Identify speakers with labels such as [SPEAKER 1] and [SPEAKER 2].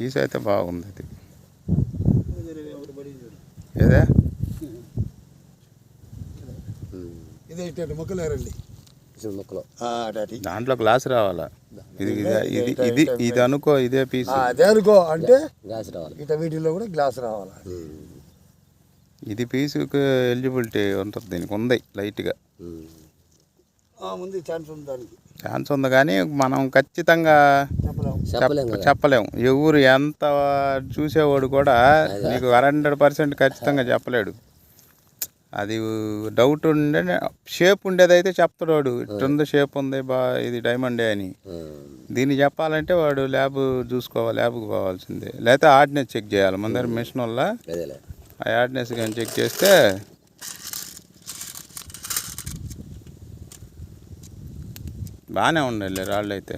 [SPEAKER 1] Piece అయితే బాగుంది అది. ఏదే దాంట్లో గ్లాస్ రావాలా. ఇది ఇది ఇది ఇది అనుకో, ఇదే పీస్
[SPEAKER 2] అదే అనుకో అంటే గ్లాస్ రావాలి. ఇట వీటిలో కూడా గ్లాస్ రావాలి.
[SPEAKER 1] ఇది పీసుకి ఎలిజిబిలిటీ ఉంటుంది, దీనికి ఉంది లైట్గా
[SPEAKER 2] ముందు ఛాన్స్ ఉంది, దానికి
[SPEAKER 1] ఛాన్స్ ఉంది. కానీ మనం ఖచ్చితంగా చెప్పలేము. ఎవరు ఎంత చూసేవాడు కూడా నీకు 100% ఖచ్చితంగా చెప్పలేడు. అది డౌట్ ఉండే షేప్ ఉండేదైతే చెప్తాడు వాడు, ఇట్టుంది షేప్ ఉంది ఇది డైమండే అని. దీన్ని చెప్పాలంటే వాడు ల్యాబ్ చూసుకోవాలి, ల్యాబ్కి పోవాల్సిందే. లేకపోతే ఆర్డినెన్స్ చెక్ చేయాలి మన దగ్గర మిషన్ వల్ల. ఆ ఆర్డినెన్స్ కానీ చెక్ చేస్తే బాగానే ఉండాలి రాళ్ళు అయితే.